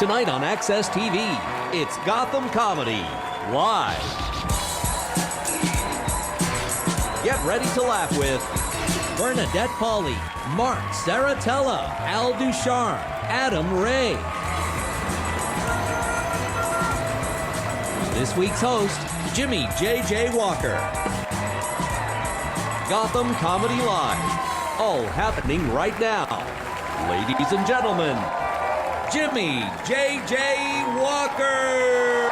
Tonight on Access TV, it's Gotham Comedy Live. Get ready to laugh with Bernadette, Pauley, Mark, Serritella, Al Ducharme, Adam Ray. This week's host, Jimmie J.J. Walker. Gotham Comedy Live, all happening right now. Ladies and gentlemen, Jimmie J.J. Walker!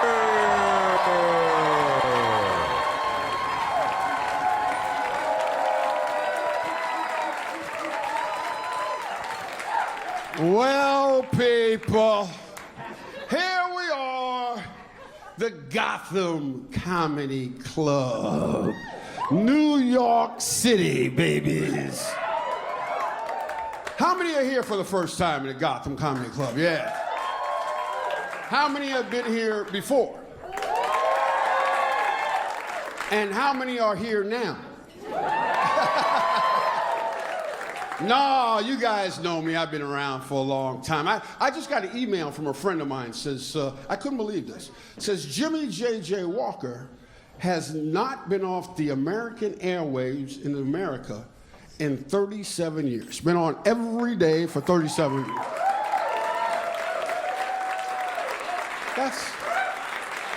Well, people, here we are, the Gotham Comedy Club. New York City, babies. How many are here for the first time in the Gotham Comedy Club? Yeah. How many have been here before? And how many are here now? No, you guys know me. I've been around for a long time. I just got an email from a friend of mine. Says, I couldn't believe this. Says, Jimmie J.J. Walker has not been off the American airwaves in America in 37 years. Been on every day for 37 years.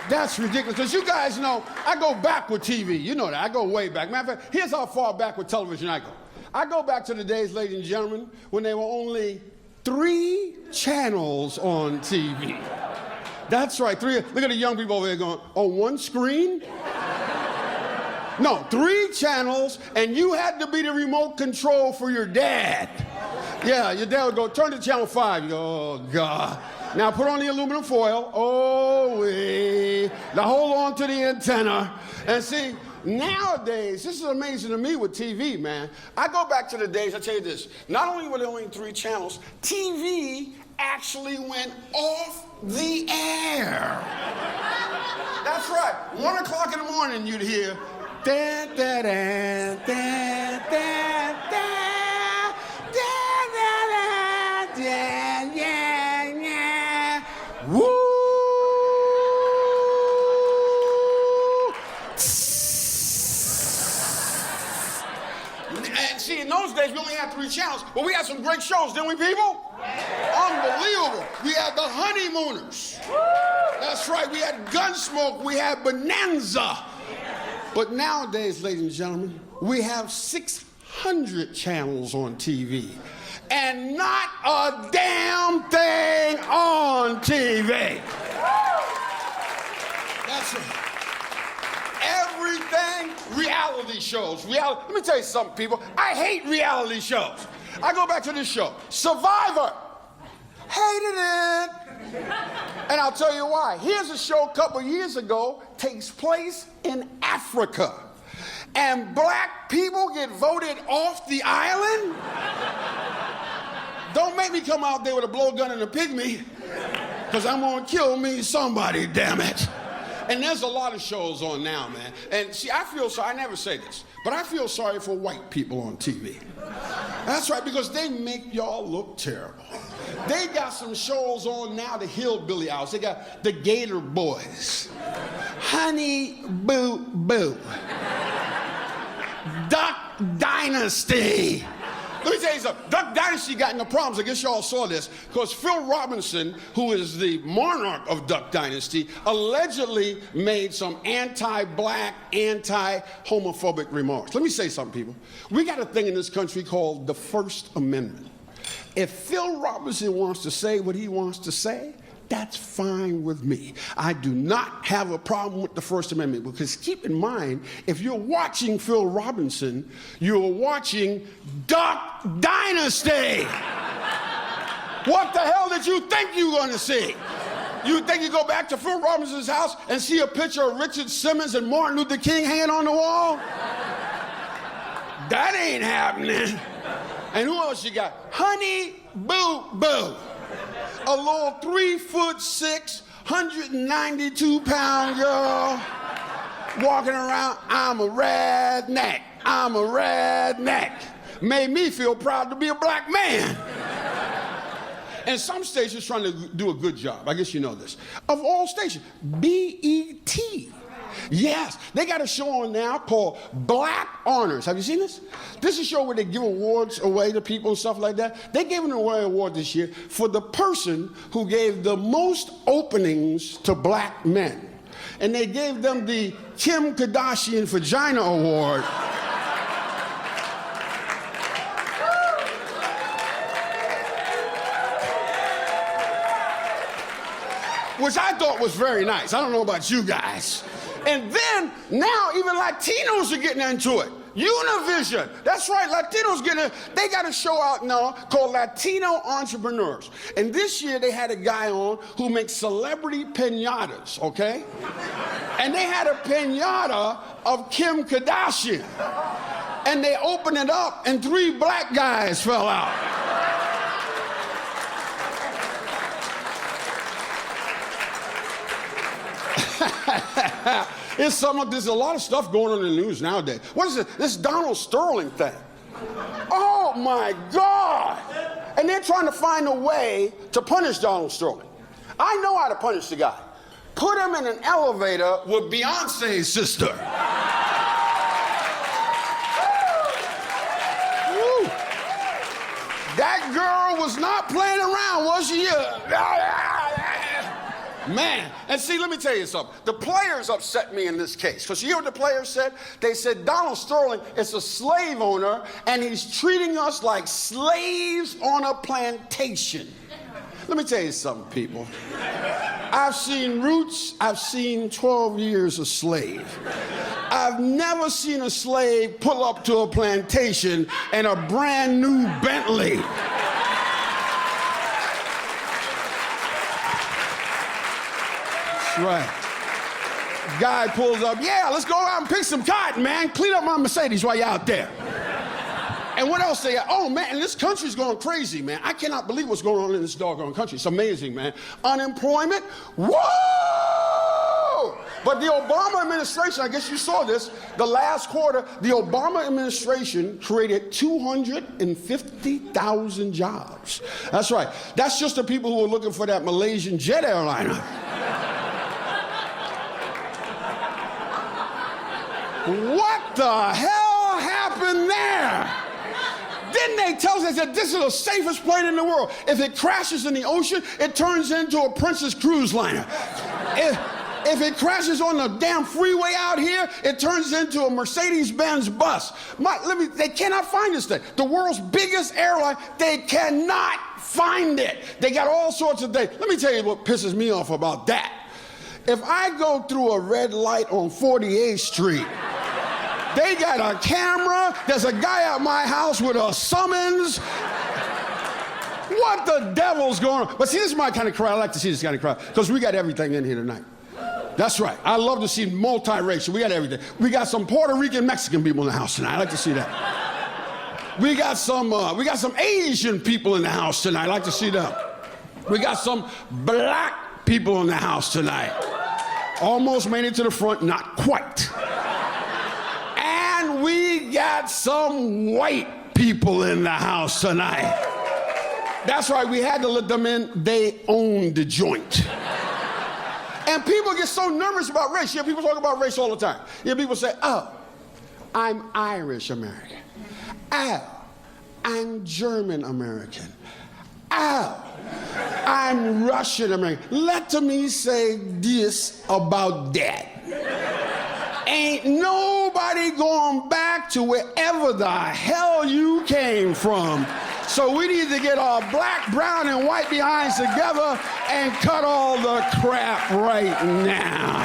That's ridiculous. Because you guys know, I go back with TV. You know that. I go way back. Matter of fact, here's how far back with television I go. I go back to the days, ladies and gentlemen, when there were only 3 channels on TV. That's right, 3. Look at the young people over there going, on one screen? No, 3 channels, and you had to be the remote control for your dad. Yeah, your dad would go, turn to channel 5. You go, oh, God. Now put on the aluminum foil. Oh, wee. Now hold on to the antenna. And see, nowadays, this is amazing to me with TV, man. I go back to the days, I tell you this, not only were there only 3 channels, TV actually went off the air. That's right. 1 o'clock in the morning, you'd hear, da da da da da da da da da yeah yeah woo. And see, in those days we only had 3 channels, but we had some great shows, didn't we, people? Unbelievable. We had the Honeymooners. That's right. We had Gunsmoke. We had Bonanza. But nowadays, ladies and gentlemen, we have 600 channels on TV. And not a damn thing on TV. That's right. Everything reality shows. Let me tell you something, people. I hate reality shows. I go back to this show, Survivor. Hated it. And I'll tell you why. Here's a show a couple years ago, takes place in Africa. And black people get voted off the island? Don't make me come out there with a blowgun and a pygmy, because I'm gonna kill me somebody, damn it. And there's a lot of shows on now, man. And see, I feel sorry, I never say this, but I feel sorry for white people on TV. That's right, because they make y'all look terrible. They got some shows on now, the Hillbilly House. They got the Gator Boys, Honey Boo Boo, Duck Dynasty. Let me tell you something. Duck Dynasty got into problems. I guess y'all saw this. Because Phil Robinson, who is the monarch of Duck Dynasty, allegedly made some anti-black, anti-homophobic remarks. Let me say something, people. We got a thing in this country called the First Amendment. If Phil Robinson wants to say what he wants to say, that's fine with me. I do not have a problem with the First Amendment, because keep in mind, if you're watching Phil Robinson, you're watching Duck Dynasty. What the hell did you think you were going to see? You think you go back to Phil Robinson's house and see a picture of Richard Simmons and Martin Luther King hanging on the wall? That ain't happening. And who else you got? Honey Boo Boo. A little 3'6", 192-pound girl walking around. I'm a redneck. I'm a redneck. Made me feel proud to be a black man. And some stations trying to do a good job. I guess you know this. Of all stations, BET. Yes, they got a show on now called Black Honors. Have you seen this? This is a show where they give awards away to people and stuff like that. They gave an award this year for the person who gave the most openings to black men. And they gave them the Kim Kardashian Vagina Award. Which I thought was very nice. I don't know about you guys. And then, now even Latinos are getting into it. Univision, that's right, Latinos getting it. They got a show out now called Latino Entrepreneurs. And this year they had a guy on who makes celebrity piñatas, okay? And they had a piñata of Kim Kardashian. And they opened it up and 3 black guys fell out. There's a lot of stuff going on in the news nowadays. What is it? This Donald Sterling thing. Oh my God! And they're trying to find a way to punish Donald Sterling. I know how to punish the guy. Put him in an elevator with Beyonce's sister. Woo. That girl was not playing around, was she? Man, and see, let me tell you something. The players upset me in this case. Because you hear what the players said? They said Donald Sterling is a slave owner and he's treating us like slaves on a plantation. Let me tell you something, people. I've seen Roots, I've seen 12 Years a Slave. I've never seen a slave pull up to a plantation in a brand new Bentley. Right. Guy pulls up, yeah, let's go out and pick some cotton, man. Clean up my Mercedes while you're out there. And what else they got? Oh, man, and this country's going crazy, man. I cannot believe what's going on in this doggone country. It's amazing, man. Unemployment, whoa! But the Obama administration, I guess you saw this, the last quarter, the Obama administration created 250,000 jobs. That's right. That's just the people who are looking for that Malaysian jet airliner. What the hell happened there? Didn't they tell us that this is the safest plane in the world? If it crashes in the ocean, it turns into a Princess cruise liner. If it crashes on the damn freeway out here, it turns into a Mercedes-Benz bus. They cannot find this thing. The world's biggest airline, they cannot find it. They got all sorts of things. Let me tell you what pisses me off about that. If I go through a red light on 48th Street, they got a camera, there's a guy at my house with a summons. What the devil's going on? But see, this is my kind of crowd. I like to see this kind of crowd because we got everything in here tonight. That's right. I love to see multiracial. We got everything. We got some Puerto Rican, Mexican people in the house tonight. I like to see that. We got some Asian people in the house tonight. I like to see that. We got some black people in the house tonight. Almost made it to the front, not quite. And we got some white people in the house tonight. That's right, we had to let them in. They own the joint. And people get so nervous about race. Yeah, people talk about race all the time. Yeah, people say, oh, I'm Irish American. Oh, I'm German American. Oh, I'm Russian American. Let me say this about that. Ain't nobody going back to wherever the hell you came from. So we need to get our black, brown, and white behinds together and cut all the crap right now.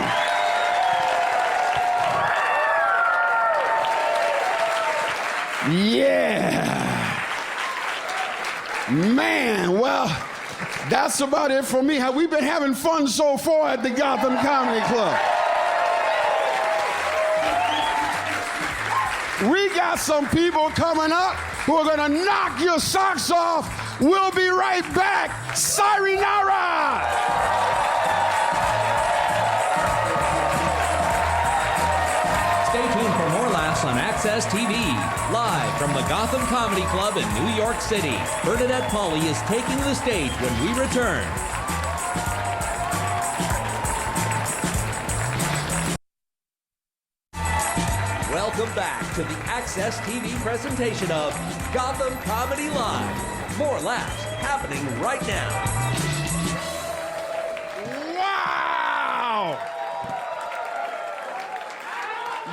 Yeah. Man, well, that's about it for me. Have we been having fun so far at the Gotham Comedy Club? We got some people coming up who are going to knock your socks off. We'll be right back. Sayonara! Stay tuned for more laughs on Access TV. Live from the Gotham Comedy Club in New York City, Bernadette Pauley is taking the stage when we return. Welcome back to the Access TV presentation of Gotham Comedy Live. More laughs happening right now. Wow!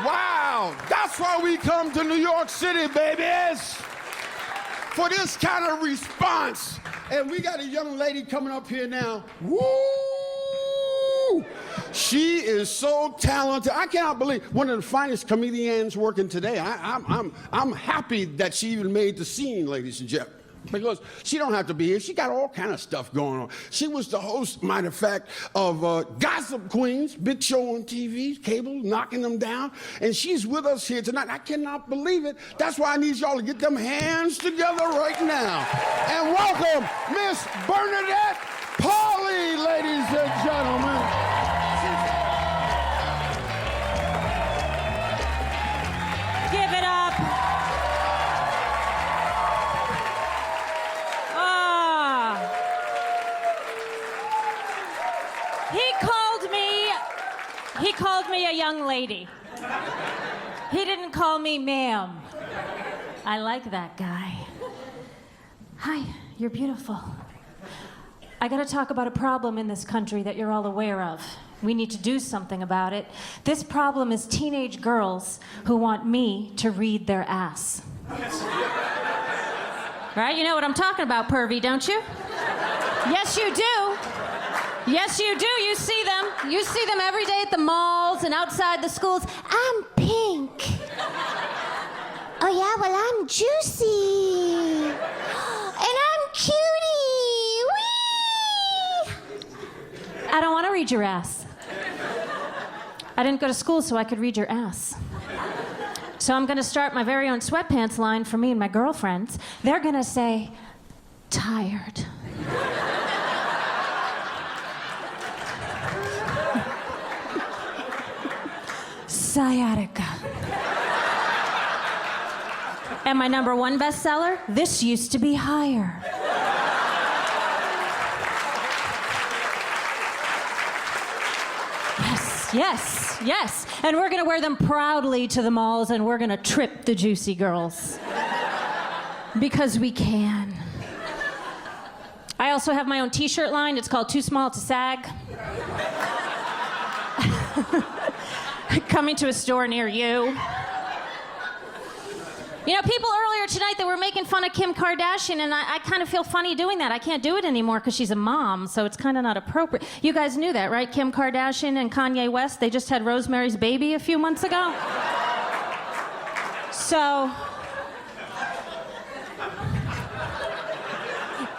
Wow! That's why we come to New York City, babies! For this kind of response. And we got a young lady coming up here now. Woo! She is so talented. I cannot believe one of the finest comedians working today. I'm happy that she even made the scene, ladies and gentlemen. Because she don't have to be here. She got all kind of stuff going on. She was the host, matter of fact, of Gossip Queens, big show on TV, cable, knocking them down. And she's with us here tonight. I cannot believe it. That's why I need y'all to get them hands together right now. And welcome Miss Bernadette Pauley, ladies and gentlemen. Give it up. He called me a young lady. He didn't call me ma'am. I like that guy. Hi, you're beautiful. I gotta talk about a problem in this country that you're all aware of. We need to do something about it. This problem is teenage girls who want me to read their ass. Right? You know what I'm talking about, pervy, don't you? Yes, you do. Yes, you do. You see them. You see them every day at the malls and outside the schools. I'm pink. Oh, yeah? Well, I'm juicy. And I'm cutie. Whee! I don't want to read your ass. I didn't go to school so I could read your ass. So I'm going to start my very own sweatpants line for me and my girlfriends. They're going to say, tired. Sciatica. And my #1 bestseller, This Used to Be Higher. Yes, yes, yes. And we're gonna wear them proudly to the malls and we're gonna trip the juicy girls. Because we can. I also have my own t-shirt line. It's called Too Small to Sag. Coming to a store near you. You know, people earlier tonight, they were making fun of Kim Kardashian, and I kind of feel funny doing that. I can't do it anymore because she's a mom, so it's kind of not appropriate. You guys knew that, right? Kim Kardashian and Kanye West, they just had Rosemary's Baby a few months ago. So...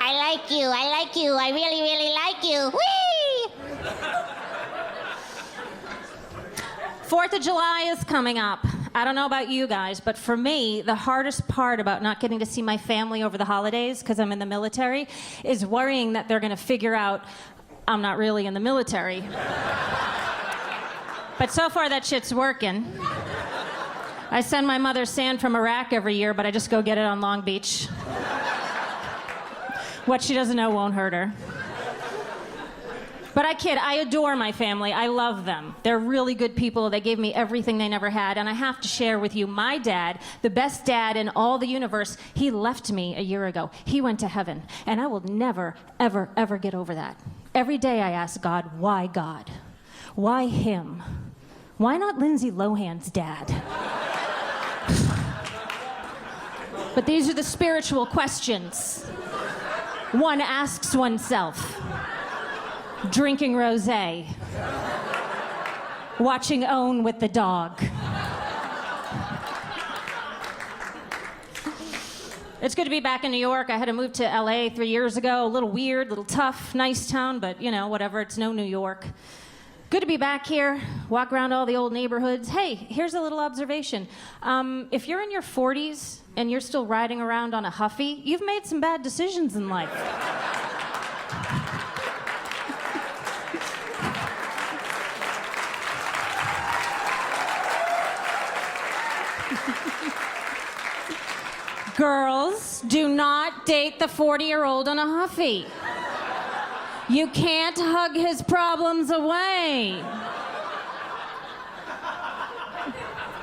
I like you, I really, really like you. Whee! 4th of July is coming up. I don't know about you guys, but for me, the hardest part about not getting to see my family over the holidays, because I'm in the military, is worrying that they're gonna figure out I'm not really in the military. But so far that shit's working. I send my mother sand from Iraq every year, but I just go get it on Long Beach. What she doesn't know won't hurt her. But I kid, I adore my family. I love them. They're really good people. They gave me everything they never had. And I have to share with you, my dad, the best dad in all the universe, he left me a year ago. He went to heaven. And I will never, ever, ever get over that. Every day I ask God? Why him? Why not Lindsay Lohan's dad? But these are the spiritual questions one asks oneself. Drinking rosé, watching OWN with the dog. It's good to be back in New York. I had to move to LA 3 years ago. A little weird, a little tough, nice town, but you know, whatever, it's no New York. Good to be back here, walk around all the old neighborhoods. Hey, here's a little observation. If you're in your 40s and you're still riding around on a Huffy, you've made some bad decisions in life. Girls, do not date the 40-year-old on a huffy. You can't hug his problems away.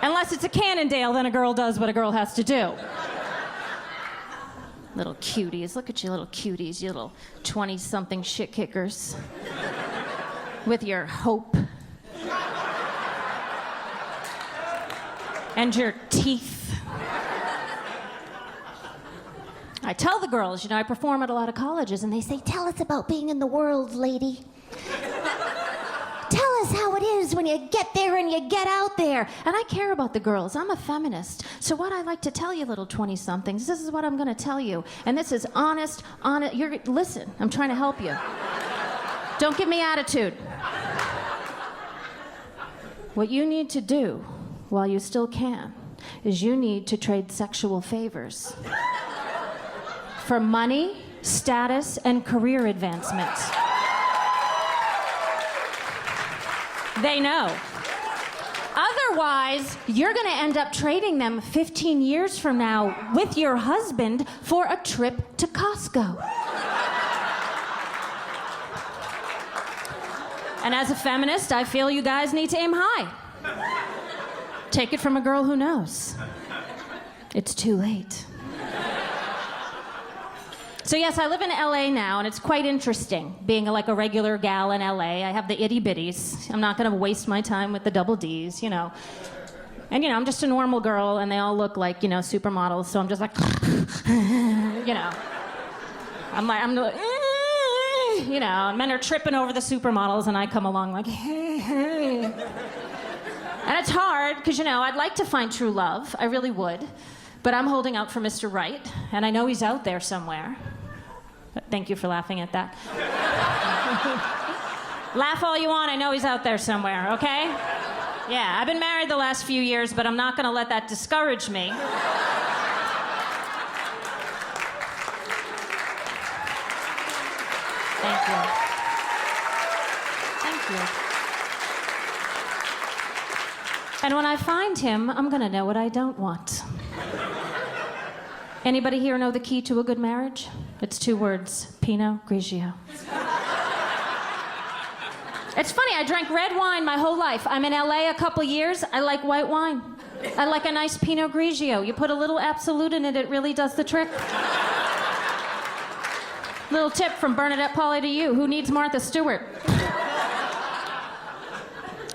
Unless it's a Cannondale, then a girl does what a girl has to do. Little cuties. Look at you little cuties, you little 20-something shit kickers. With your hope. And your teeth. I tell the girls, I perform at a lot of colleges, and they say, tell us about being in the world, lady. Tell us how it is when you get there and you get out there. And I care about the girls. I'm a feminist. So what I like to tell you, little 20-somethings, this is what I'm going to tell you. And this is honest. Listen, I'm trying to help you. Don't give me attitude. What you need to do, while you still can, is you need to trade sexual favors for money, status, and career advancement. They know. Otherwise, you're going to end up trading them 15 years from now with your husband for a trip to Costco. And as a feminist, I feel you guys need to aim high. Take it from a girl who knows. It's too late. So yes, I live in LA now, and it's quite interesting being like a regular gal in LA. I have the itty bitties. I'm not going to waste my time with the double Ds, And I'm just a normal girl, and they all look like, supermodels. So I'm just like, I'm like, and men are tripping over the supermodels, and I come along like, hey. And it's hard because, I'd like to find true love. I really would. But I'm holding out for Mr. Right, and I know he's out there somewhere. But thank you for laughing at that. Laugh all you want, I know he's out there somewhere, okay? Yeah, I've been married the last few years, but I'm not going to let that discourage me. Thank you. Thank you. And when I find him, I'm going to know what I don't want. Anybody here know the key to a good marriage? It's 2 words, Pinot Grigio. It's funny, I drank red wine my whole life. I'm in LA a couple years, I like white wine. I like a nice Pinot Grigio. You put a little Absolute in it, it really does the trick. Little tip from Bernadette, Pauley to you. Who needs Martha Stewart?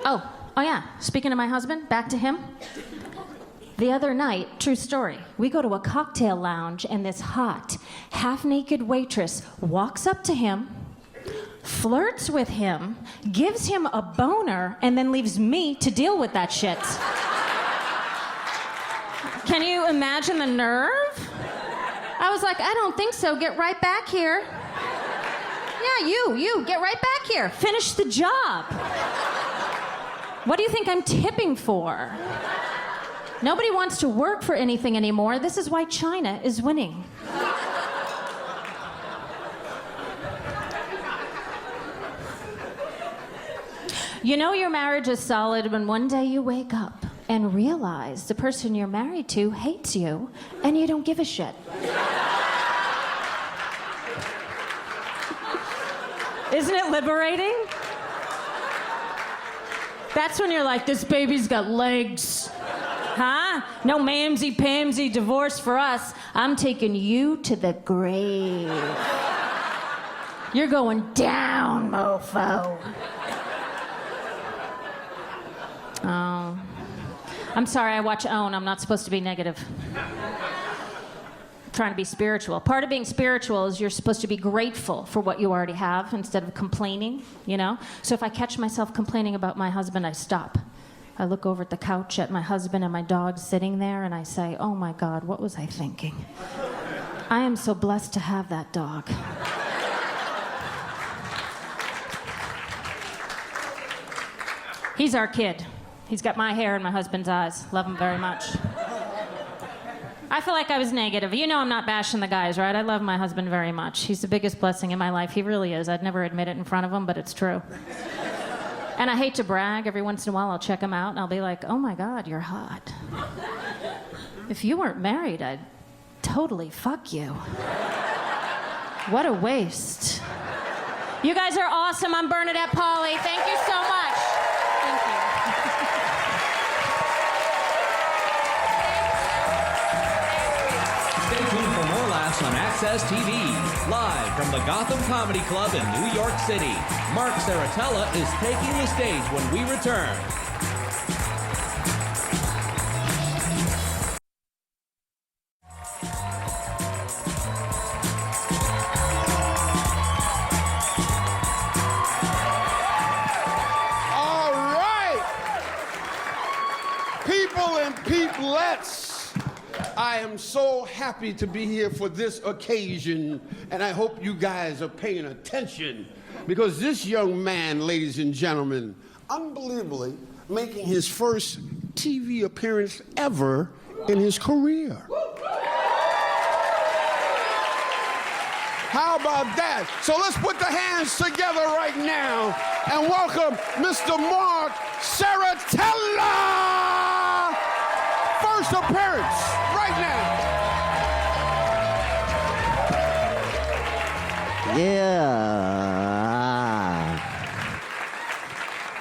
Oh yeah, speaking of my husband, back to him. The other night, true story, we go to a cocktail lounge and this hot, half-naked waitress walks up to him, flirts with him, gives him a boner, and then leaves me to deal with that shit. Can you imagine the nerve? I was like, I don't think so. Get right back here. Yeah, you, get right back here. Finish the job. What do you think I'm tipping for? Nobody wants to work for anything anymore. This is why China is winning. You know your marriage is solid when one day you wake up and realize the person you're married to hates you and you don't give a shit. Isn't it liberating? That's when you're like, this baby's got legs. Huh? No mamsy-pamsy divorce for us. I'm taking you to the grave. You're going down, mofo. Oh. I'm sorry, I watch OWN. I'm not supposed to be negative. I'm trying to be spiritual. Part of being spiritual is you're supposed to be grateful for what you already have instead of complaining, So if I catch myself complaining about my husband, I stop. I look over at the couch at my husband and my dog sitting there, and I say, oh my God, what was I thinking? I am so blessed to have that dog. He's our kid. He's got my hair and my husband's eyes. Love him very much. I feel like I was negative. I'm not bashing the guys, right? I love my husband very much. He's the biggest blessing in my life. He really is. I'd never admit it in front of him, but it's true. And I hate to brag. Every once in a while, I'll check him out, and I'll be like, oh my God, you're hot. If you weren't married, I'd totally fuck you. What a waste. You guys are awesome. I'm Bernadette Pauley. Thank you so much. Thank you. Stay tuned for more laughs on Access TV. Live from the Gotham Comedy Club in New York City, Mark Serritella is taking the stage when we return. All right. People and peoplettes. I am so happy to be here for this occasion, and I hope you guys are paying attention, because this young man, ladies and gentlemen, unbelievably making his first TV appearance ever in his career. How about that? So let's put the hands together right now and welcome Mr. Mark Serritella! First appearance right now. Yeah.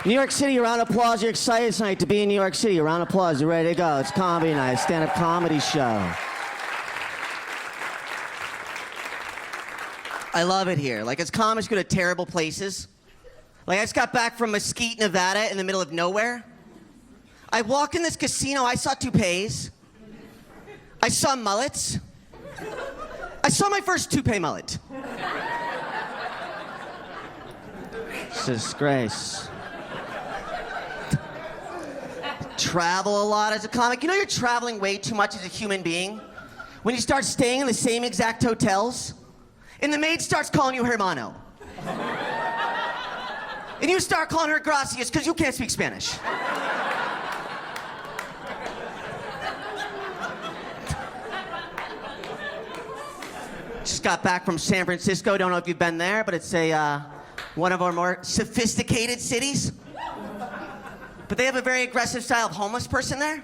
New York City, a round of applause. You're excited tonight to be in New York City. A round of applause. You're ready to go. It's comedy night, stand-up comedy show. I love it here. Like, as comics go to terrible places. Like, I just got back from Mesquite, Nevada, in the middle of nowhere. I walk in this casino, I saw toupees. I saw mullets. I saw my first toupee mullet. It's a disgrace. Travel a lot as a comic. You know you're traveling way too much as a human being when you start staying in the same exact hotels and the maid starts calling you hermano. And you start calling her gracias because you can't speak Spanish. Just got back from San Francisco. Don't know if you've been there, but it's one of our more sophisticated cities. But they have a very aggressive style of homeless person there.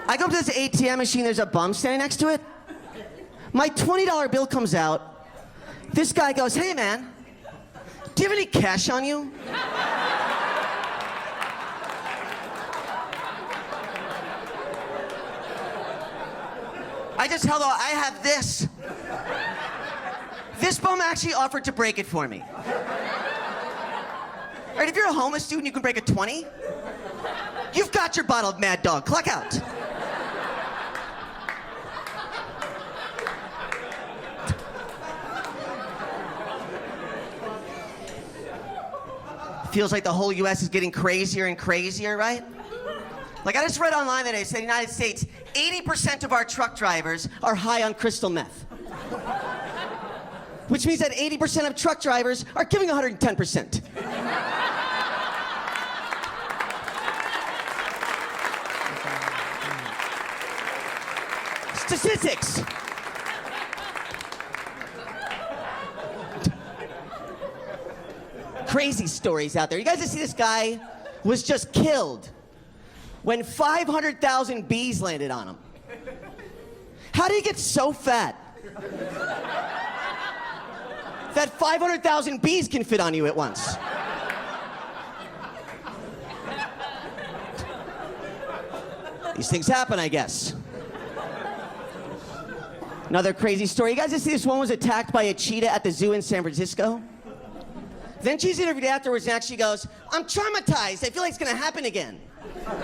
I go up to this ATM machine, there's a bum standing next to it. My $20 bill comes out. This guy goes, "Hey man, do you have any cash on you?" I just held on, I have this. This bum actually offered to break it for me. All right, if you're a homeless dude and you can break a 20, you've got your bottle of Mad Dog. Clock out. Feels like the whole US is getting crazier and crazier, right? Like, I just read online that it said in the United States, 80% of our truck drivers are high on crystal meth. Which means that 80% of truck drivers are giving 110%. Statistics. Crazy stories out there. You guys see this guy was just killed when 500,000 bees landed on him. How do you get so fat that 500,000 bees can fit on you at once? These things happen, I guess. Another crazy story. You guys just see this woman was attacked by a cheetah at the zoo in San Francisco? Then she's interviewed afterwards and actually goes, "I'm traumatized. I feel like it's gonna happen again." All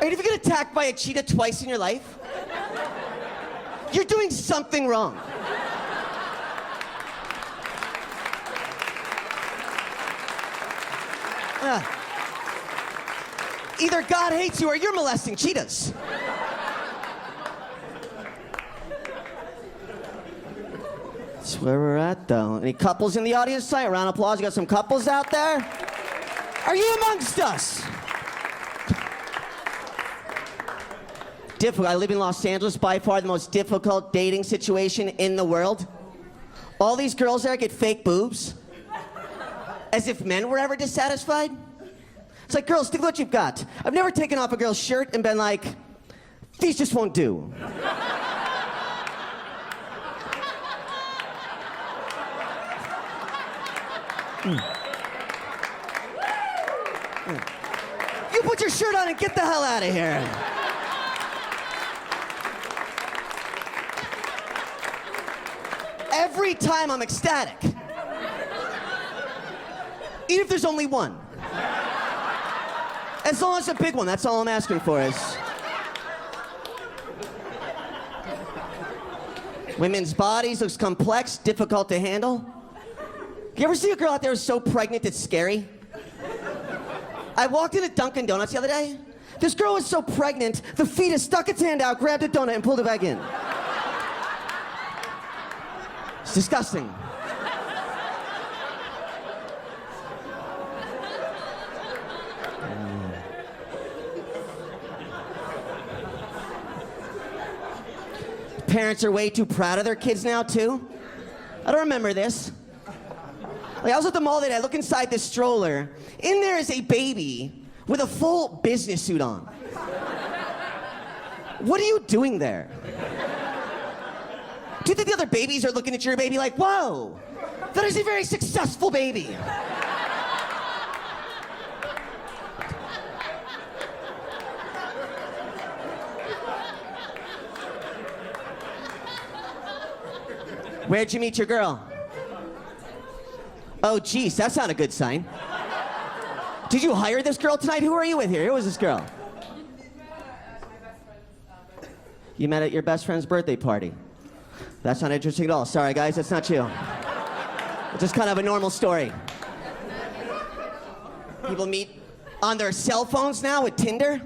right, if you get attacked by a cheetah twice in your life, you're doing something wrong. Either God hates you or you're molesting cheetahs. That's where we're at, though. Any couples in the audience tonight? A round of applause. You got some couples out there? Are you amongst us? Difficult. I live in Los Angeles, by far the most difficult dating situation in the world. All these girls there get fake boobs, as if men were ever dissatisfied. It's like, girls, think what you've got. I've never taken off a girl's shirt and been like, these just won't do. You put your shirt on and get the hell out of here. Every time I'm ecstatic. Even if there's only one. As long as it's a big one, that's all I'm asking for is... Women's bodies looks complex, difficult to handle. You ever see a girl out there who's so pregnant it's scary? I walked into Dunkin' Donuts the other day. This girl was so pregnant, the fetus stuck its hand out, grabbed a donut, and pulled it back in. It's disgusting. Parents are way too proud of their kids now, too. I don't remember this. Like, I was at the mall today, I look inside this stroller. In there is a baby with a full business suit on. What are you doing there? Do you think the other babies are looking at your baby like, whoa, that is a very successful baby? Where'd you meet your girl? Oh, geez, that's not a good sign. Did you hire this girl tonight? Who are you with here? Who is this girl? You met at your best friend's birthday party. That's not interesting at all. Sorry, guys, that's not you. It's just kind of a normal story. People meet on their cell phones now with Tinder.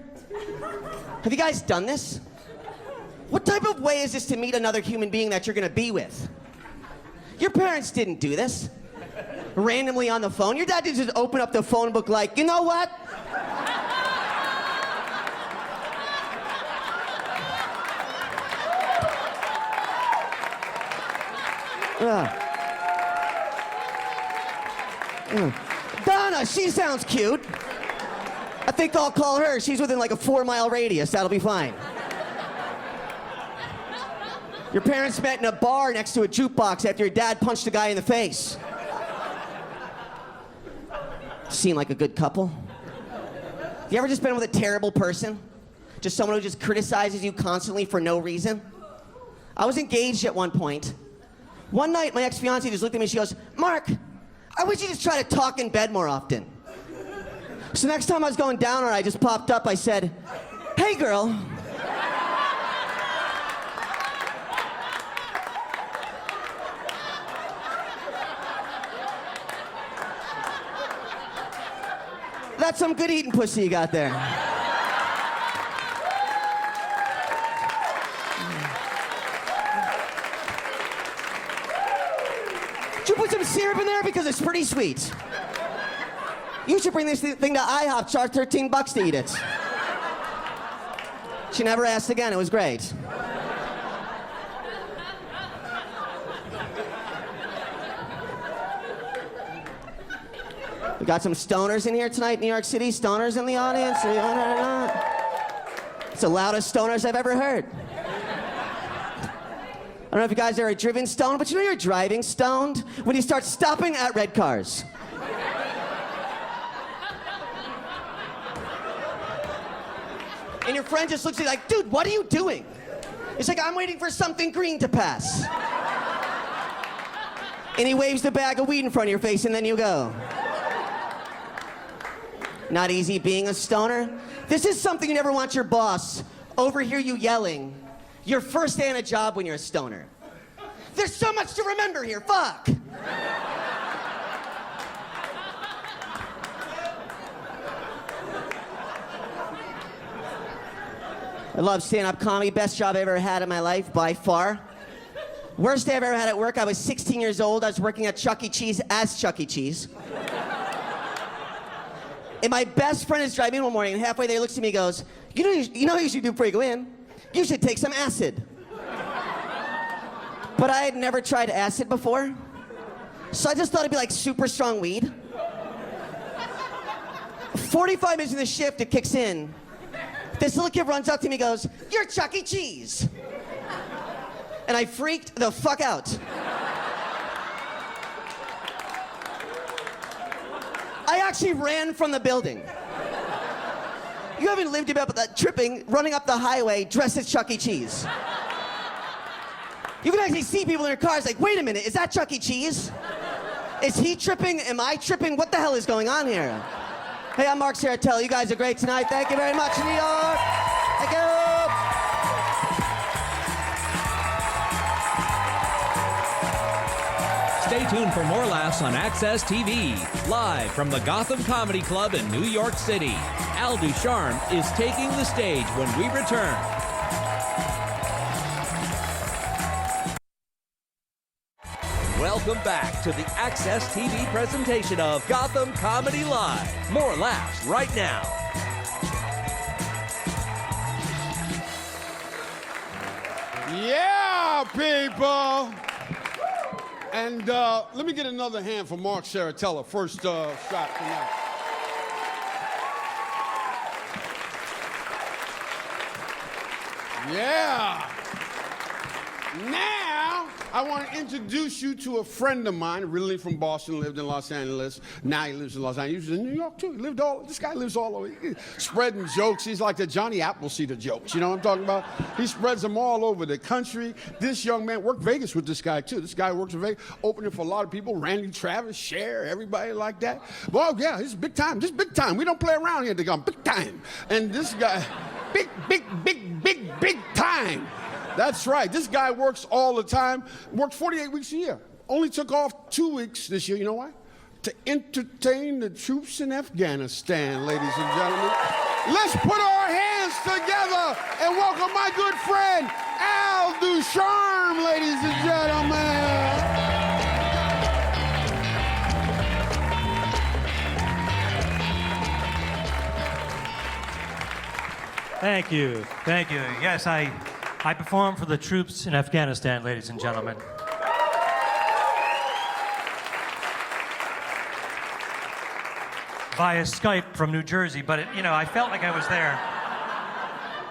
Have you guys done this? What type of way is this to meet another human being that you're gonna be with? Your parents didn't do this. Randomly on the phone. Your dad didn't just open up the phone book like, you know what? Donna, she sounds cute. I think I'll call her. She's within like a 4-mile radius. That'll be fine. Your parents met in a bar next to a jukebox after your dad punched a guy in the face. Seem like a good couple? You ever just been with a terrible person? Just someone who just criticizes you constantly for no reason? I was engaged at one point. One night, my ex-fiancée just looked at me and she goes, Mark, I wish you just try to talk in bed more often. So next time I was going down on her, I just popped up, I said, hey girl. That's some good eating pussy you got there. Did you put some syrup in there? Because it's pretty sweet. You should bring this thing to IHOP, charge $13 to eat it. She never asked again, it was great. We got some stoners in here tonight, New York City. Stoners in the audience. It's the loudest stoners I've ever heard. I don't know if you guys are driven stoned, but you know you're driving stoned when you start stopping at red cars. And your friend just looks at you like, dude, what are you doing? It's like, I'm waiting for something green to pass. And he waves the bag of weed in front of your face, and then you go. Not easy being a stoner. This is something you never want your boss overhear you yelling your first day on a job when you're a stoner. There's so much to remember here, fuck. I love stand-up comedy, best job I ever had in my life, by far. Worst day I've ever had at work, I was 16 years old, I was working at Chuck E. Cheese as Chuck E. Cheese. And my best friend is driving in one morning, and halfway there he looks at me and goes, you know what you should do before you go in? You should take some acid. But I had never tried acid before, so I just thought it'd be like super strong weed. 45 minutes in the shift, it kicks in. This little kid runs up to me and goes, "You're Chuck E. Cheese." And I freaked the fuck out. I actually ran from the building. You haven't lived about that tripping, running up the highway dressed as Chuck E. Cheese. You can actually see people in their cars like, wait a minute, is that Chuck E. Cheese? Is he tripping? Am I tripping? What the hell is going on here? Hey, I'm Mark Serritella. You guys are great tonight. Thank you very much, New York. Thank you. Stay tuned for more laughs on Access TV. Live from the Gotham Comedy Club in New York City, Al Ducharme is taking the stage when we return. Welcome back to the Access TV presentation of Gotham Comedy Live. More laughs right now. Yeah, people. And let me get another hand for Mark Serritella. First shot tonight. Yeah. Now, I want to introduce you to a friend of mine, originally from Boston, lived in Los Angeles. Now he lives in Los Angeles. He was in New York, too. This guy lives all over. He's spreading jokes. He's like the Johnny Appleseed of jokes. You know what I'm talking about? He spreads them all over the country. This young man worked Vegas with this guy, too. This guy works in Vegas, opening for a lot of people. Randy Travis, Cher, everybody like that. Well, yeah, this is big time. This is big time. We don't play around here. They go, big time. And this guy, big time. That's right. This guy works all the time. Worked 48 weeks a year. Only took off 2 weeks this year. You know why? To entertain the troops in Afghanistan, ladies and gentlemen. Let's put our hands together and welcome my good friend, Al Ducharme, ladies and gentlemen. Thank you. Thank you. Yes, I perform for the troops in Afghanistan, ladies and gentlemen. Via Skype from New Jersey, but I felt like I was there.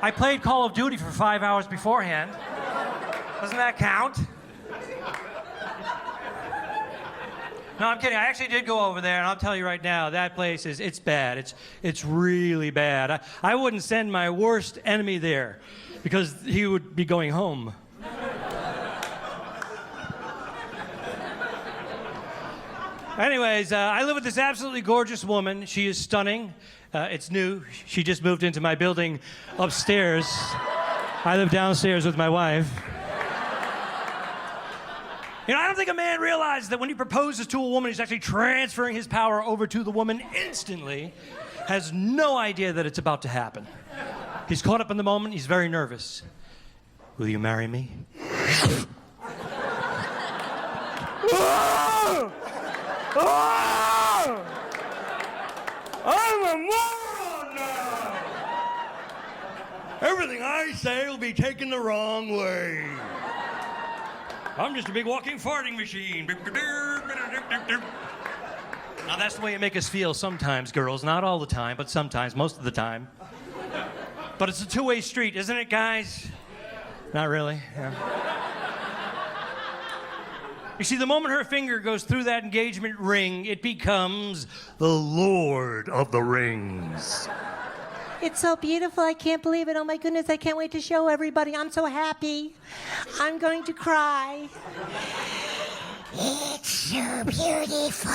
I played Call of Duty for 5 hours beforehand. Doesn't that count? No, I'm kidding. I actually did go over there, and I'll tell you right now, that place it's bad. It's really bad. I wouldn't send my worst enemy there because he would be going home. Anyways, I live with this absolutely gorgeous woman. She is stunning. It's new. She just moved into my building upstairs. I live downstairs with my wife. I don't think a man realizes that when he proposes to a woman, he's actually transferring his power over to the woman instantly. Has no idea that it's about to happen. He's caught up in the moment. He's very nervous. Will you marry me? I'm a moron now! Everything I say will be taken the wrong way. I'm just a big walking farting machine. Now, that's the way you make us feel sometimes, girls. Not all the time, but sometimes, most of the time. But it's a two-way street, isn't it, guys? Not really. Yeah. You see, the moment her finger goes through that engagement ring, it becomes the Lord of the Rings. It's so beautiful. I can't believe it. Oh, my goodness. I can't wait to show everybody. I'm so happy. I'm going to cry. It's so beautiful.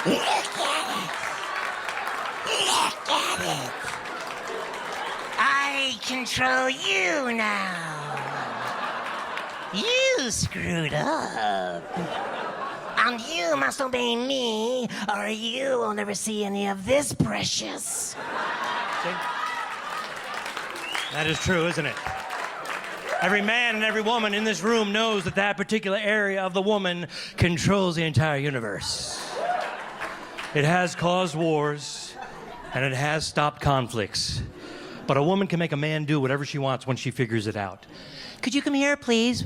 Look at it. Look at it. I control you now. You screwed up. And you must obey me, or you will never see any of this precious. See? That is true, isn't it? Every man and every woman in this room knows that that particular area of the woman controls the entire universe. It has caused wars, and it has stopped conflicts. But a woman can make a man do whatever she wants when she figures it out. Could you come here, please?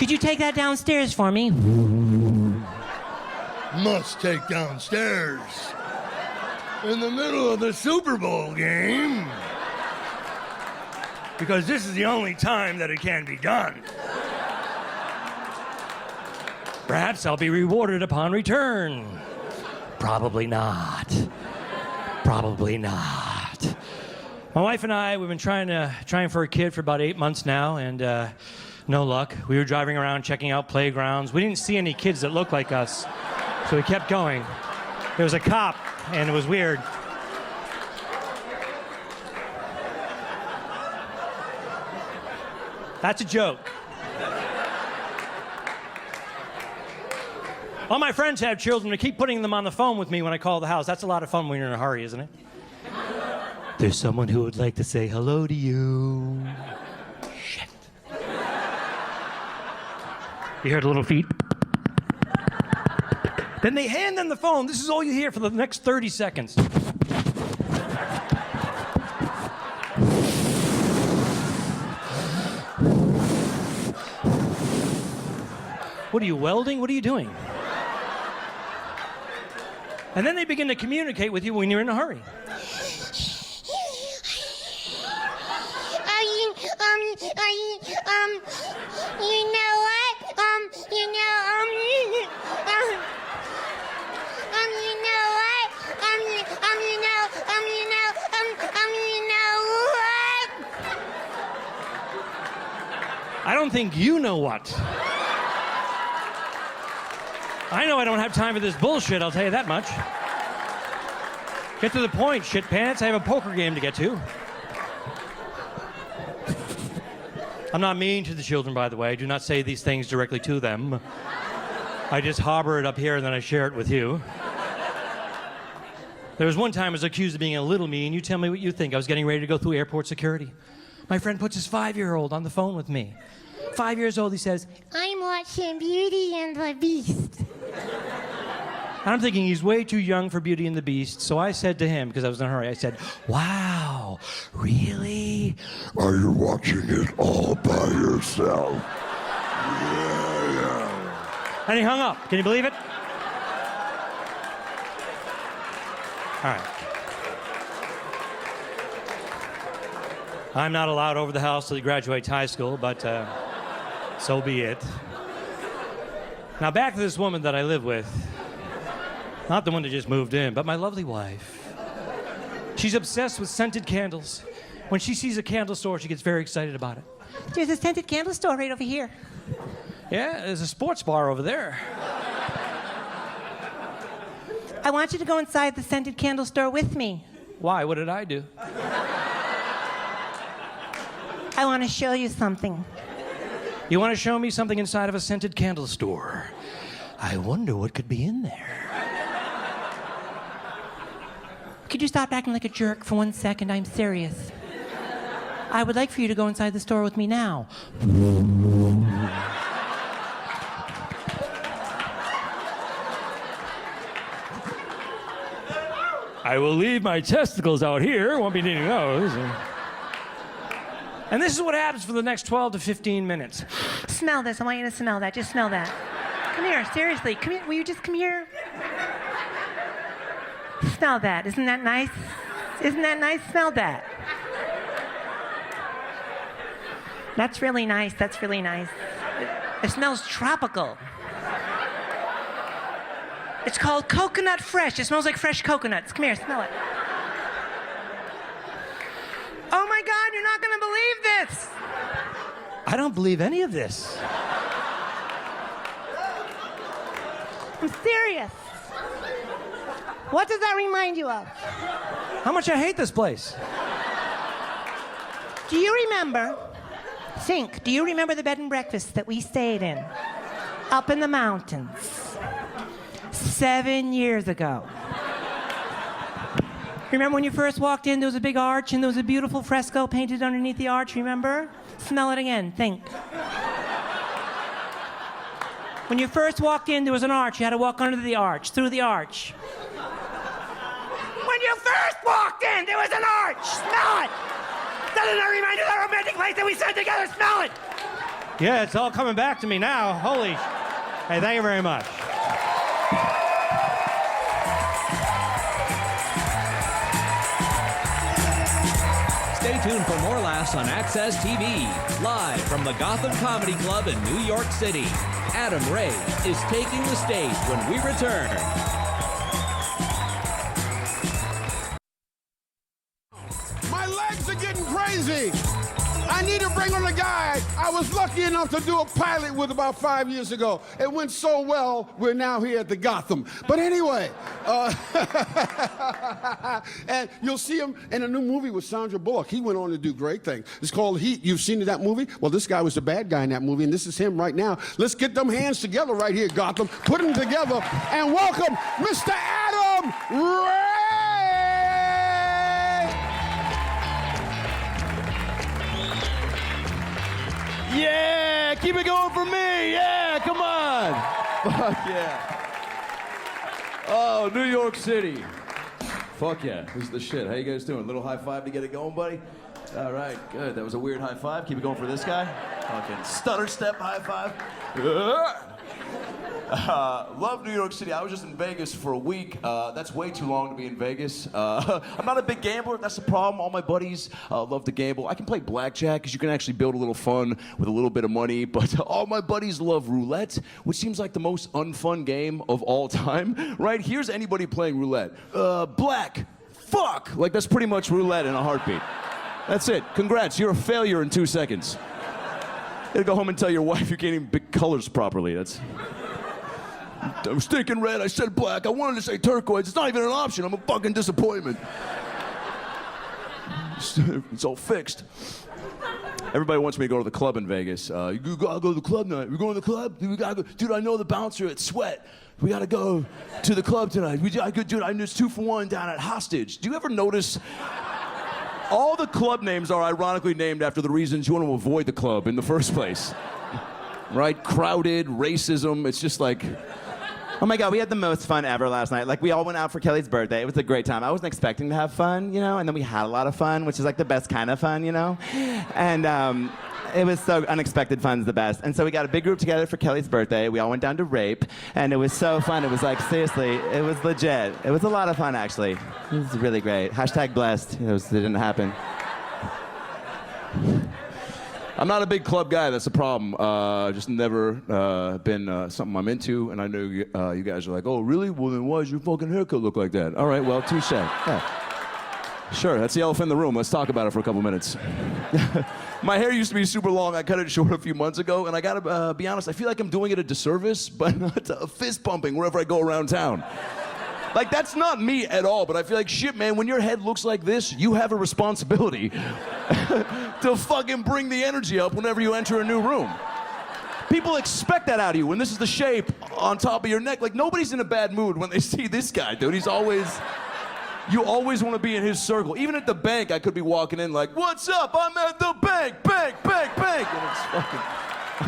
Could you take that downstairs for me? Must take downstairs. In the middle of the Super Bowl game. Because this is the only time that it can be done. Perhaps I'll be rewarded upon return. Probably not. Probably not. My wife and I, we've been trying for a kid for about 8 months now, and no luck. We were driving around checking out playgrounds. We didn't see any kids that looked like us, so we kept going. There was a cop, and it was weird. That's a joke. All my friends have children. I keep putting them on the phone with me when I call the house. That's a lot of fun when you're in a hurry, isn't it? There's someone who would like to say hello to you. Shit. You heard little feet? Then they hand them the phone. This is all you hear for the next 30 seconds. What are you, welding? What are you doing? And then they begin to communicate with you when you're in a hurry. You know what? You know what? I don't think you know what. I know I don't have time for this bullshit, I'll tell you that much. Get to the point, shit pants. I have a poker game to get to. I'm not mean to the children, by the way. I do not say these things directly to them. I just harbor it up here and then I share it with you. There was one time I was accused of being a little mean. You tell me what you think. I was getting ready to go through airport security. My friend puts his 5-year-old on the phone with me. 5 years old, he says, I'm watching Beauty and the Beast. I'm thinking he's way too young for Beauty and the Beast, so I said to him, because I was in a hurry, I said, wow, really? Are you watching it all by yourself? Yeah. And he hung up. Can you believe it? All right. I'm not allowed over the house till he graduates high school, but so be it. Now back to this woman that I live with. Not the one that just moved in, but my lovely wife. She's obsessed with scented candles. When she sees a candle store, she gets very excited about it. There's a scented candle store right over here. Yeah, there's a sports bar over there. I want you to go inside the scented candle store with me. Why? What did I do? I want to show you something. You want to show me something inside of a scented candle store? I wonder what could be in there. Could you stop acting like a jerk for 1 second? I'm serious. I would like for you to go inside the store with me now. I will leave my testicles out here. Won't be needing those. And this is what happens for the next 12 to 15 minutes. Smell this. I want you to smell that. Just smell that. Come here. Seriously. Come here. Will you just come here? Smell that. Isn't that nice? Isn't that nice? Smell that. That's really nice. That's really nice. It smells tropical. It's called coconut fresh. It smells like fresh coconuts. Come here, smell it. Oh my God, you're not gonna believe this. I don't believe any of this. I'm serious. What does that remind you of? How much I hate this place. Do you remember, do you remember the bed and breakfast that we stayed in up in the mountains 7 years ago? Remember when you first walked in, there was a big arch and there was a beautiful fresco painted underneath the arch, remember? Smell it again, think. When you first walked in, there was an arch. You had to walk under the arch, through the arch. When you first walked in, there was an arch. Smell it. Doesn't that remind you of that romantic place that we spent together? Smell it. Yeah, it's all coming back to me now. Holy. Hey, thank you very much. Stay tuned for more laughs on Access TV. Live from the Gotham Comedy Club in New York City, Adam Ray is taking the stage when we return. My legs are getting crazy. I need to bring on a guy I was lucky enough to do a pilot with about 5 years ago. It went so well, we're now here at the Gotham. But anyway, and you'll see him in a new movie with Sandra Bullock. He went on to do great things. It's called Heat. You've seen that movie? Well, this guy was the bad guy in that movie, and this is him right now. Let's get them hands together right here, Gotham. Put them together and welcome Mr. Adam Ray! Yeah, keep it going for me. Yeah, come on. Fuck yeah. Oh, New York City. Fuck yeah, this is the shit. How you guys doing? Little high five to get it going, buddy? All right, good. That was a weird high five. Keep it going for this guy. Fucking stutter step high five. Love New York City. I was just in Vegas for a week. That's way too long to be in Vegas. I'm not a big gambler. That's the problem. All my buddies love to gamble. I can play blackjack because you can actually build a little fun with a little bit of money. But all my buddies love roulette, which seems like the most unfun game of all time. Right? Here's anybody playing roulette. Black. Fuck. Like that's pretty much roulette in a heartbeat. That's it. Congrats. You're a failure in 2 seconds. You gotta go home and tell your wife you can't even pick colors properly. I was thinking red, I said black. I wanted to say turquoise. It's not even an option. I'm a fucking disappointment. It's all fixed. Everybody wants me to go to the club in Vegas. You gotta go to the club tonight. We going to the club? We gotta go. Dude, I know the bouncer at Sweat. We gotta go to the club tonight. Dude, there's 2 for 1 down at Hostage. Do you ever notice all the club names are ironically named after the reasons you want to avoid the club in the first place? Right? Crowded, racism. It's just like... Oh my God, we had the most fun ever last night. Like, we all went out for Kelly's birthday. It was a great time. I wasn't expecting to have fun, you know, and then we had a lot of fun, which is like the best kind of fun, you know? And it was so unexpected fun's the best. And so we got a big group together for Kelly's birthday. We all went down to Rape, and it was so fun. It was like, seriously, it was legit. It was a lot of fun, actually. It was really great. Hashtag blessed. It didn't happen. I'm not a big club guy, that's the problem. Just never been something I'm into, and I know you guys are like, oh, really? Well, then why does your fucking haircut look like that? All right, well, touche. Yeah. Sure, that's the elephant in the room. Let's talk about it for a couple minutes. My hair used to be super long. I cut it short a few months ago, and I gotta be honest, I feel like I'm doing it a disservice, but not fist pumping wherever I go around town. Like, that's not me at all, but I feel like, shit, man, when your head looks like this, you have a responsibility to fucking bring the energy up whenever you enter a new room. People expect that out of you when this is the shape on top of your neck. Like, nobody's in a bad mood when they see this guy, dude. He's always... You always want to be in his circle. Even at the bank, I could be walking in like, what's up? I'm at the bank, bank, bank, bank. And it's fucking...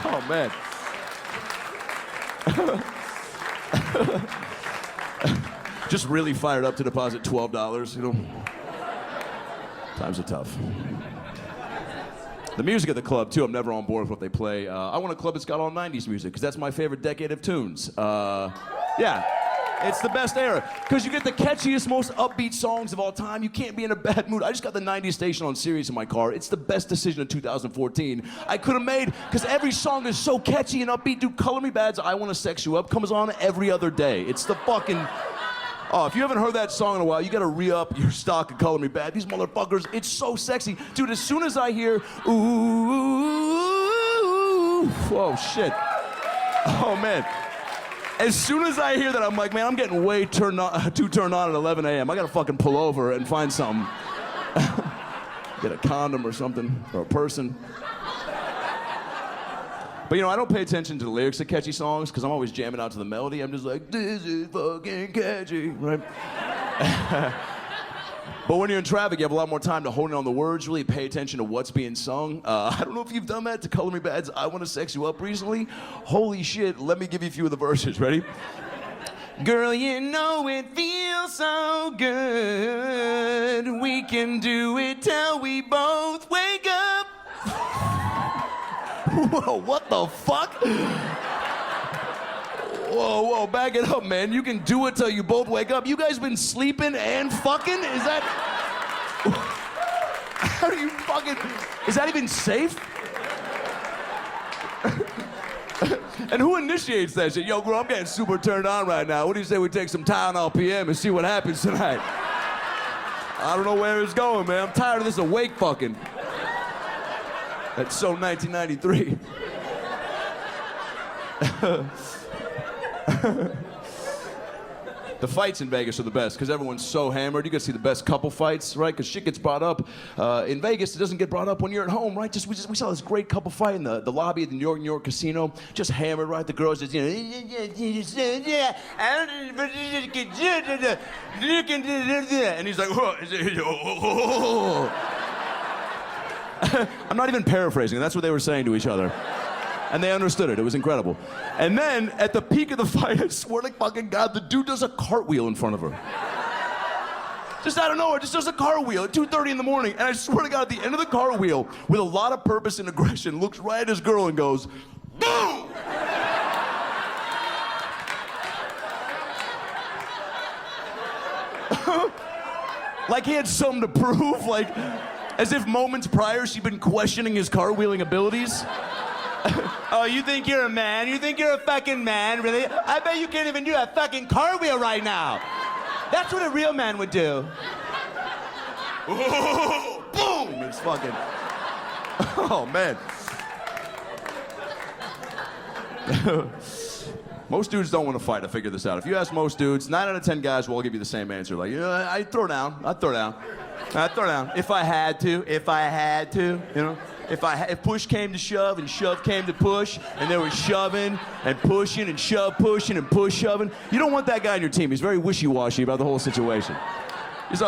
Oh, man. Just really fired up to deposit $12, you know. Times are tough. The music at the club, too, I'm never on board with what they play. I want a club that's got all 90s music, because that's my favorite decade of tunes. Yeah, it's the best era. Because you get the catchiest, most upbeat songs of all time. You can't be in a bad mood. I just got the 90s station on Sirius in my car. It's the best decision of 2014 I could have made, because every song is so catchy and upbeat. Dude, Color Me Bad's I Wanna Sex You Up comes on every other day. It's the fucking... Oh, if you haven't heard that song in a while, you gotta re-up your stock of Color Me Bad. These motherfuckers, it's so sexy. Dude, as soon as I hear, ooh, whoa, shit. Oh, man. As soon as I hear that, I'm like, man, I'm getting way too turned on at 11 a.m. I gotta fucking pull over and find something. Get a condom or something, or a person. But, you know, I don't pay attention to the lyrics of catchy songs because I'm always jamming out to the melody. I'm just like, this is fucking catchy, right? But when you're in traffic, you have a lot more time to hone in on the words, really pay attention to what's being sung. I don't know if you've done that to Color Me Bad's I Wanna Sex You Up recently. Holy shit, let me give you a few of the verses. Ready? Girl, you know it feels so good. We can do it till we both wake up. Whoa, what the fuck? Whoa, back it up, man. You can do it till you both wake up. You guys been sleeping and fucking? Is that... How do you fucking... Is that even safe? And who initiates that shit? Yo, bro, I'm getting super turned on right now. What do you say we take some Tylenol PM and see what happens tonight? I don't know where it's going, man. I'm tired of this awake fucking. That's so 1993. The fights in Vegas are the best because everyone's so hammered. You can see the best couple fights, right? Because shit gets brought up. In Vegas, it doesn't get brought up when you're at home, right? We saw this great couple fight in the lobby of the New York casino. Just hammered, right? The girls just, you know, and he's like, I'm not even paraphrasing. That's what they were saying to each other. And they understood it. It was incredible. And then, at the peak of the fight, I swear to fucking God, the dude does a cartwheel in front of her. Just out of nowhere, just does a cartwheel at 2:30 in the morning. And I swear to God, at the end of the cartwheel, with a lot of purpose and aggression, looks right at his girl and goes, boom! Like he had something to prove, like as if moments prior she'd been questioning his cartwheeling abilities. Oh, you think you're a man? You think you're a fucking man, really? I bet you can't even do a fucking cartwheel right now. That's what a real man would do. Ooh, boom! It's fucking... Oh, man. Most dudes don't want to fight. I figured this out. If you ask most dudes, 9 out of 10 guys will all give you the same answer. Like, you know, I'd throw down. I'd throw down. I'd throw down. If I had to, you know. If push came to shove and shove came to push, and there was shoving and pushing and shove pushing and push shoving, you don't want that guy on your team. He's very wishy-washy about the whole situation. He's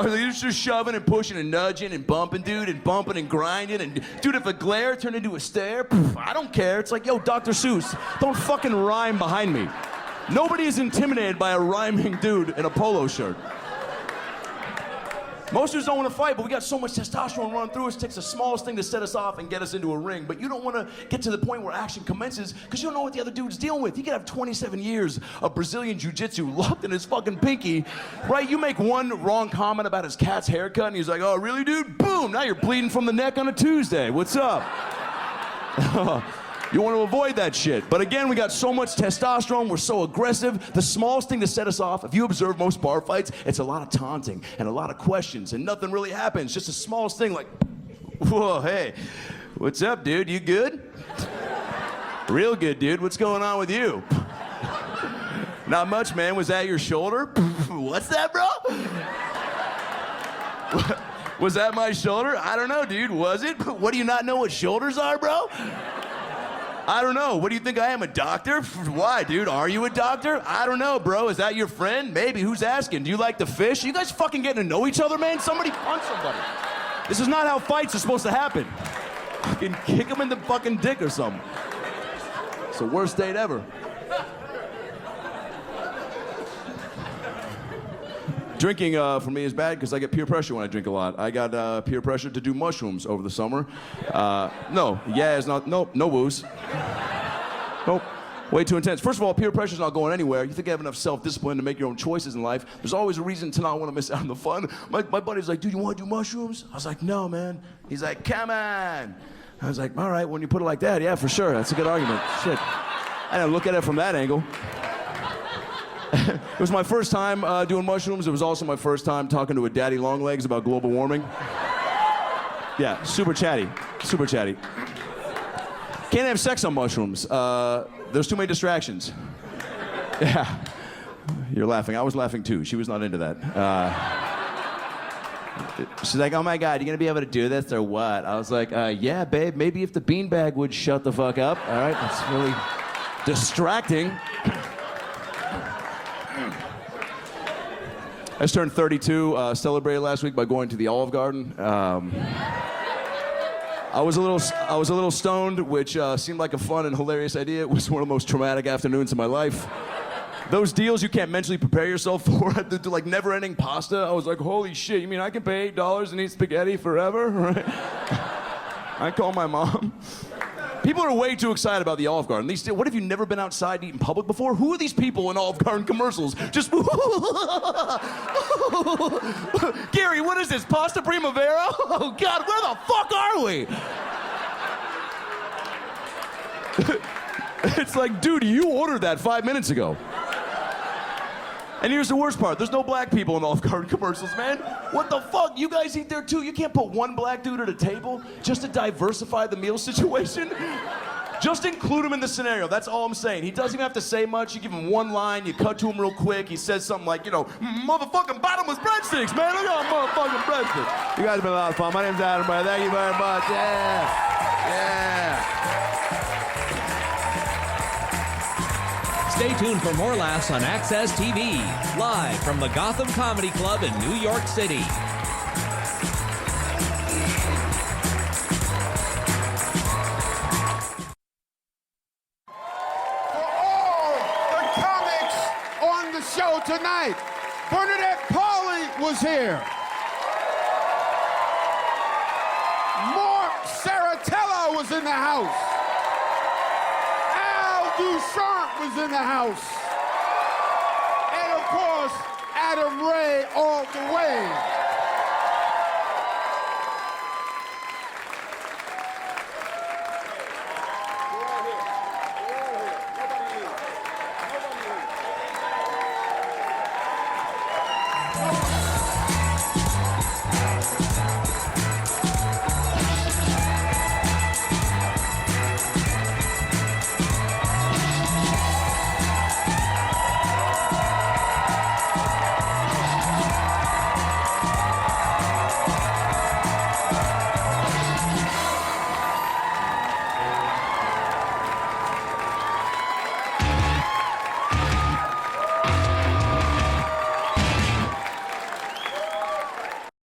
just shoving and pushing and nudging and bumping, dude, and bumping and grinding. And, dude, if a glare turned into a stare, I don't care. It's like, yo, Dr. Seuss, don't fucking rhyme behind me. Nobody is intimidated by a rhyming dude in a polo shirt. Most dudes don't want to fight, but we got so much testosterone running through us. It takes the smallest thing to set us off and get us into a ring. But you don't want to get to the point where action commences because you don't know what the other dude's dealing with. He could have 27 years of Brazilian jiu-jitsu locked in his fucking pinky, right? You make one wrong comment about his cat's haircut, and he's like, oh, really, dude? Boom! Now you're bleeding from the neck on a Tuesday. What's up? You want to avoid that shit. But again, we got so much testosterone, we're so aggressive. The smallest thing to set us off, if you observe most bar fights, it's a lot of taunting and a lot of questions, and nothing really happens. Just the smallest thing like, whoa, hey, what's up, dude? You good? Real good, dude. What's going on with you? Not much, man. Was that your shoulder? What's that, bro? Was that my shoulder? I don't know, dude. Was it? What, do you not know what shoulders are, bro? I don't know. What do you think I am, a doctor? Why, dude? Are you a doctor? I don't know, bro. Is that your friend? Maybe. Who's asking? Do you like to fish? You guys fucking getting to know each other, man? Somebody punch somebody. This is not how fights are supposed to happen. Fucking kick him in the fucking dick or something. It's the worst date ever. Drinking for me is bad because I get peer pressure when I drink a lot. I got peer pressure to do mushrooms over the summer. No woos. Nope, way too intense. First of all, peer pressure's not going anywhere. You think you have enough self-discipline to make your own choices in life. There's always a reason to not want to miss out on the fun. My buddy's like, dude, you want to do mushrooms? I was like, no, man. He's like, come on. I was like, all right, when you put it like that, yeah, for sure. That's a good argument. Shit. I didn't look at it from that angle. It was my first time doing mushrooms. It was also my first time talking to a daddy longlegs about global warming. Yeah, super chatty. Super chatty. Can't have sex on mushrooms. There's too many distractions. Yeah. You're laughing. I was laughing too. She was not into that. She's like, oh my God, you gonna be able to do this or what? I was like, yeah, babe, maybe if the beanbag would shut the fuck up. All right, that's really distracting. I just turned 32, celebrated last week by going to the Olive Garden. I was a little stoned, which seemed like a fun and hilarious idea. It was one of the most traumatic afternoons of my life. Those deals you can't mentally prepare yourself for, the like never-ending pasta. I was like, holy shit, you mean I can pay $8 and eat spaghetti forever? Right? I called my mom. People are way too excited about the Olive Garden. What have you never been outside to eat in public before? Who are these people in Olive Garden commercials? Just Gary, what is this? Pasta Primavera? Oh God, where the fuck are we? It's like, dude, you ordered that 5 minutes ago. And here's the worst part. There's no black people in Olive Garden commercials, man. What the fuck? You guys eat there too? You can't put one black dude at a table just to diversify the meal situation? Just include him in the scenario. That's all I'm saying. He doesn't even have to say much. You give him one line, you cut to him real quick. He says something like, you know, motherfucking bottomless breadsticks, man. Look at them motherfucking breadsticks. You guys have been a lot of fun. My name's Adam Ray. Thank you very much. Yeah. Stay tuned for more laughs on Access TV, live from the Gotham Comedy Club in New York City. For all the comics on the show tonight, Bernadette Pauley was here. Serritella was in the house. Ducharme was in the house. And of course, Adam Ray all the way.